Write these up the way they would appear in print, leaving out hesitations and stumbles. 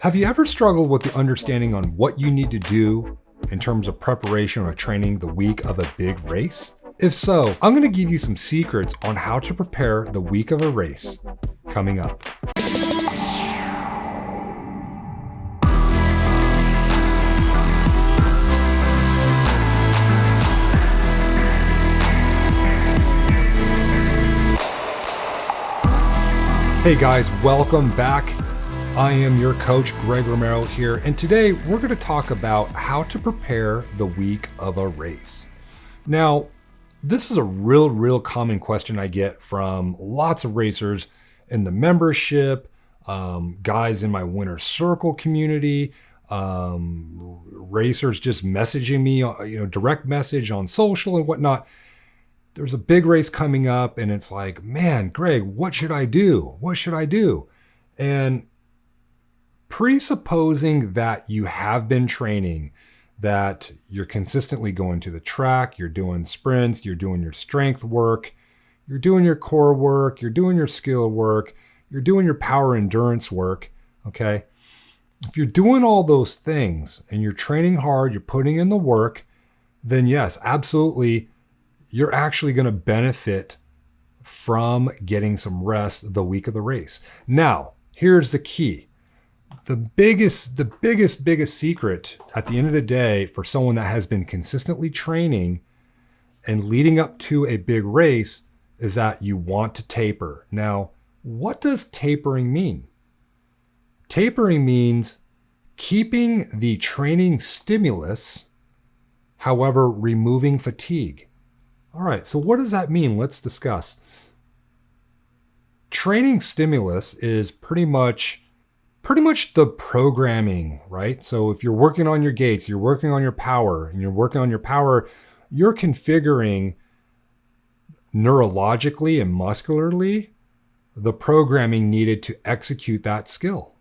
Have you ever struggled with the understanding on what you need to do in terms of preparation or training the week of a big race? If so, I'm going to give you some secrets on how to prepare the week of a race coming up. Hey guys, welcome back. I am your coach, Greg Romero here, and today we're going to talk about how to prepare the week of a race. Now, this is a real common question I get from lots of racers in the membership, guys in my winner circle community, racers just messaging me, direct message on social and whatnot. There's a big race coming up and it's like, man, Greg, what should I do? What should I do? And presupposing that you have been training, that you're consistently going to the track, you're doing sprints, you're doing your strength work, you're doing your core work, you're doing your skill work, you're doing your power endurance work, okay? If you're doing all those things and you're training hard, you're putting in the work, then yes, absolutely, you're actually going to benefit from getting some rest the week of the race. Now, here's the key. The biggest secret at the end of the day for someone that has been consistently training and leading up to a big race is that you want to taper. Now, what does tapering mean? Tapering means keeping the training stimulus, however, removing fatigue. All right, so what does that mean? Let's discuss. Training stimulus is pretty much the programming, right? So if you're working on your gaits, you're working on your power, you're configuring neurologically and muscularly the programming needed to execute that skill.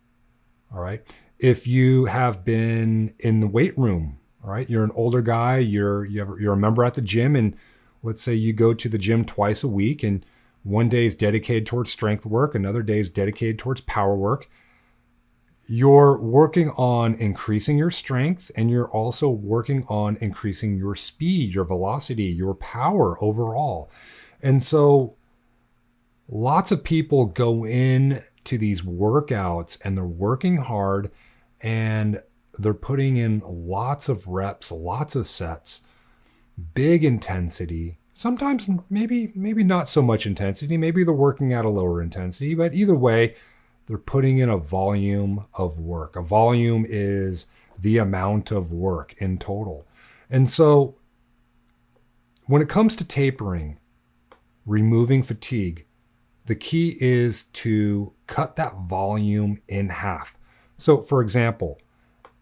All right. If you have been in the weight room, all right, you're an older guy, you're a member at the gym, and let's say you go to the gym twice a week and one day is dedicated towards strength work, another day is dedicated towards power work. You're working on increasing your strength and you're also working on increasing your speed, your velocity, your power overall. And so lots of people go in to these workouts and they're working hard and they're putting in lots of reps, lots of sets, big intensity, sometimes maybe not so much intensity, maybe they're working at a lower intensity, but either way, they're putting in a volume of work. A volume is the amount of work in total. And so when it comes to tapering, removing fatigue, the key is to cut that volume in half. So for example,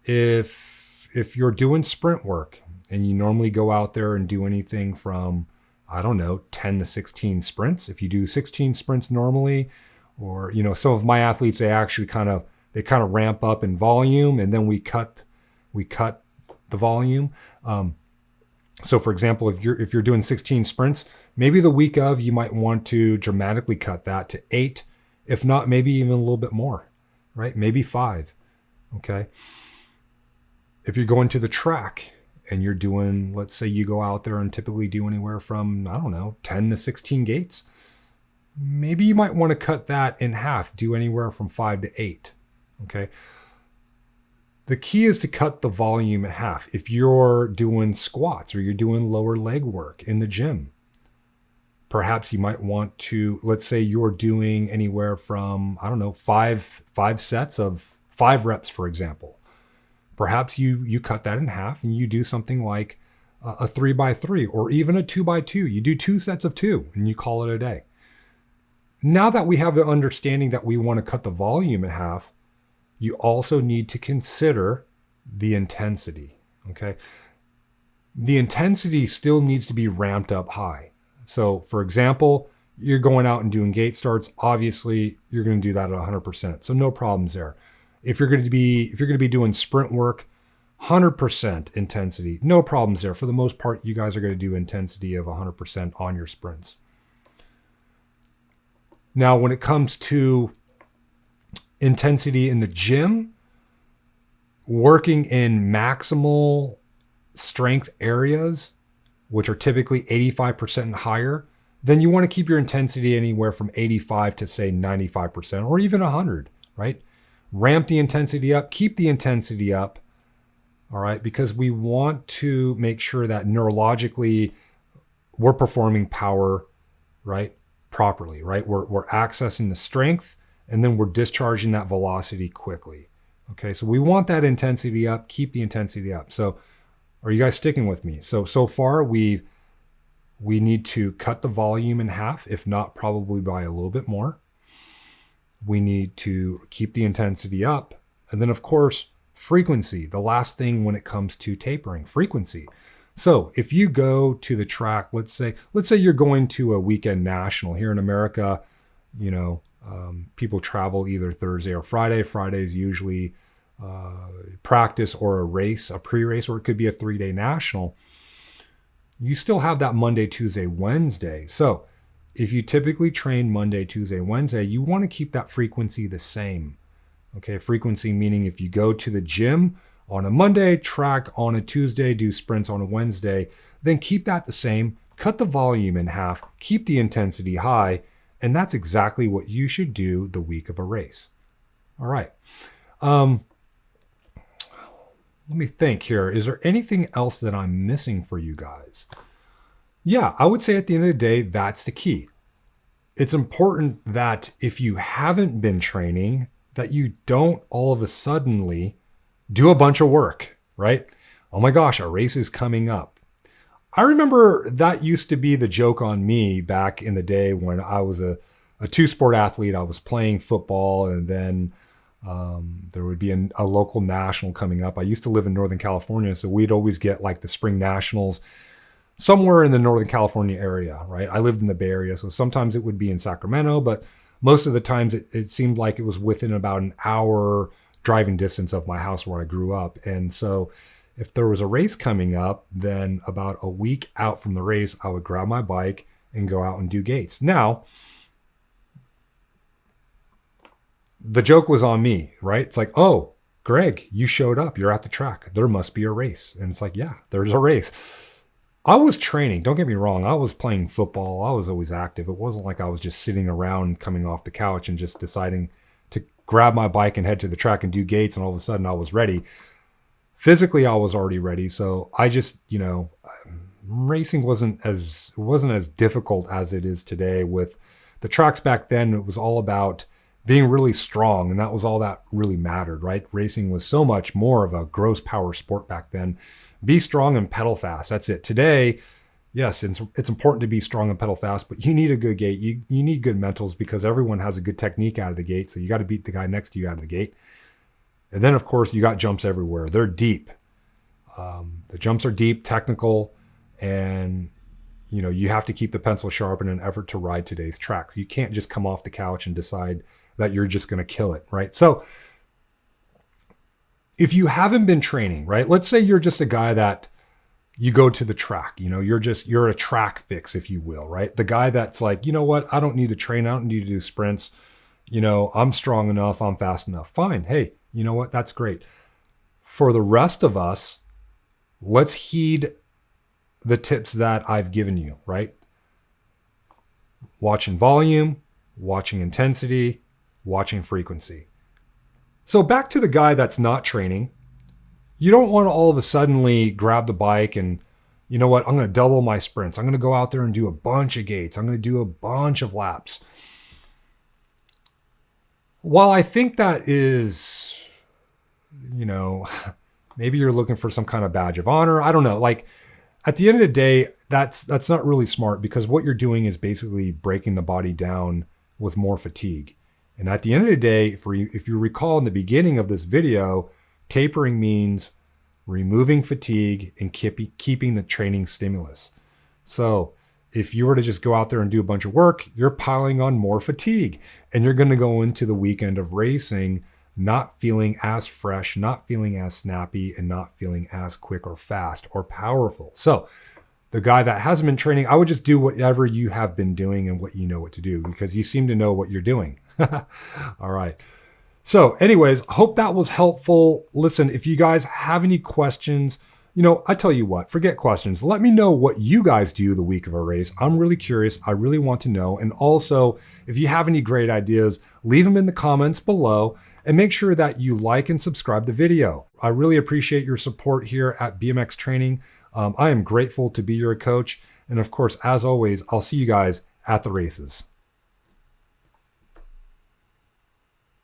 if you're doing sprint work, and you normally go out there and do anything from, 10 to 16 sprints. If you do 16 sprints normally, or, some of my athletes, they actually kind of ramp up in volume and then we cut the volume. So for example, if you're doing 16 sprints, maybe the week of, you might want to dramatically cut that to 8, if not, maybe even a little bit more, right? Maybe 5. Okay. If you're going to the track, and you're doing, let's say you go out there and typically do anywhere from, 10 to 16 gates. Maybe you might want to cut that in half, do anywhere from 5 to 8, okay? The key is to cut the volume in half. If you're doing squats or you're doing lower leg work in the gym, perhaps you might want to, let's say you're doing anywhere from, 5 sets of 5 reps, for example. Perhaps you cut that in half and you do something like a 3x3 or even a 2x2. You do 2 sets of 2 and you call it a day. Now that we have the understanding that we want to cut the volume in half, you also need to consider the intensity, okay? The intensity still needs to be ramped up high. So for example, you're going out and doing gate starts. Obviously, you're going to do that at 100%. So no problems there. If you're going to be doing sprint work, 100% intensity, no problems there. For the most part, you guys are going to do intensity of 100% on your sprints. Now, when it comes to intensity in the gym, working in maximal strength areas, which are typically 85% and higher, then you want to keep your intensity anywhere from 85 to say 95% or even 100, right? Ramp the intensity up, keep the intensity up, all right? Because we want to make sure that neurologically we're performing power, right? Properly, right? We're accessing the strength and then we're discharging that velocity quickly. Okay, so we want that intensity up, keep the intensity up. So are you guys sticking with me? So far we need to cut the volume in half, if not probably by a little bit more. We need to keep the intensity up. And then of course, frequency, the last thing when it comes to tapering, frequency. So if you go to the track, let's say you're going to a weekend national here in America, people travel either Thursday or Friday. Friday's usually practice or a race, a pre-race, or it could be a 3-day national. You still have that Monday, Tuesday, Wednesday. So if you typically train Monday, Tuesday, Wednesday, you want to keep that frequency the same. Okay, frequency meaning if you go to the gym on a Monday, track on a Tuesday, do sprints on a Wednesday, then keep that the same, cut the volume in half, keep the intensity high, and that's exactly what you should do the week of a race. All right. Let me think here. Is there anything else that I'm missing for you guys? Yeah, I would say at the end of the day, that's the key. It's important that if you haven't been training, that you don't all of a suddenly do a bunch of work, right? Oh my gosh, a race is coming up. I remember that used to be the joke on me back in the day when I was a two-sport athlete. I was playing football, and then there would be a local national coming up. I used to live in Northern California, so we'd always get like the spring nationals somewhere in the Northern California area, right? I lived in the Bay Area, so sometimes it would be in Sacramento, but most of the times it seemed like it was within about an hour driving distance of my house where I grew up. And so if there was a race coming up, then about a week out from the race, I would grab my bike and go out and do gates. Now, the joke was on me, right? It's like, oh, Greg, you showed up. You're at the track. There must be a race. And it's like, yeah, there's a race. I was training. Don't get me wrong. I was playing football. I was always active. It wasn't like I was just sitting around coming off the couch and just deciding to grab my bike and head to the track and do gates. And all of a sudden I was ready. Physically, I was already ready. So I just, racing wasn't as difficult as it is today. With the tracks back then, it was all about being really strong, and that was all that really mattered, right? Racing was so much more of a gross power sport back then. Be strong and pedal fast. That's it. Today, yes, it's important to be strong and pedal fast, but you need a good gait. You need good mentals, because everyone has a good technique out of the gate. So you got to beat the guy next to you out of the gate. And then, of course, you got jumps everywhere. They're deep. The jumps are deep, technical, and you have to keep the pencil sharp in an effort to ride today's tracks. You can't just come off the couch and decide that you're just going to kill it, right? So if you haven't been training, right? Let's say you're just a guy that you go to the track, you're a track fix, if you will, right? The guy that's like, you know what? I don't need to train. I don't need to do sprints. I'm strong enough. I'm fast enough. Fine. Hey, you know what? That's great. For the rest of us, let's heed the tips that I've given you, right? Watching volume, watching intensity, watching frequency. So back to the guy that's not training. You don't want to all of a suddenly grab the bike and, you know what, I'm going to double my sprints. I'm going to go out there and do a bunch of gates. I'm going to do a bunch of laps. While I think that is, maybe you're looking for some kind of badge of honor. I don't know. Like, at the end of the day, that's not really smart, because what you're doing is basically breaking the body down with more fatigue. And at the end of the day, if you recall in the beginning of this video, tapering means removing fatigue and keeping the training stimulus. So if you were to just go out there and do a bunch of work, you're piling on more fatigue, and you're going to go into the weekend of racing not feeling as fresh, not feeling as snappy, and not feeling as quick or fast or powerful. So the guy that hasn't been training, I would just do whatever you have been doing and what you know what to do, because you seem to know what you're doing. All right. So anyways, hope that was helpful. Listen, if you guys have any questions, I tell you what, forget questions. Let me know what you guys do the week of a race. I'm really curious. I really want to know. And also, if you have any great ideas, leave them in the comments below and make sure that you like and subscribe the video. I really appreciate your support here at BMX Training. I am grateful to be your coach. And of course, as always, I'll see you guys at the races.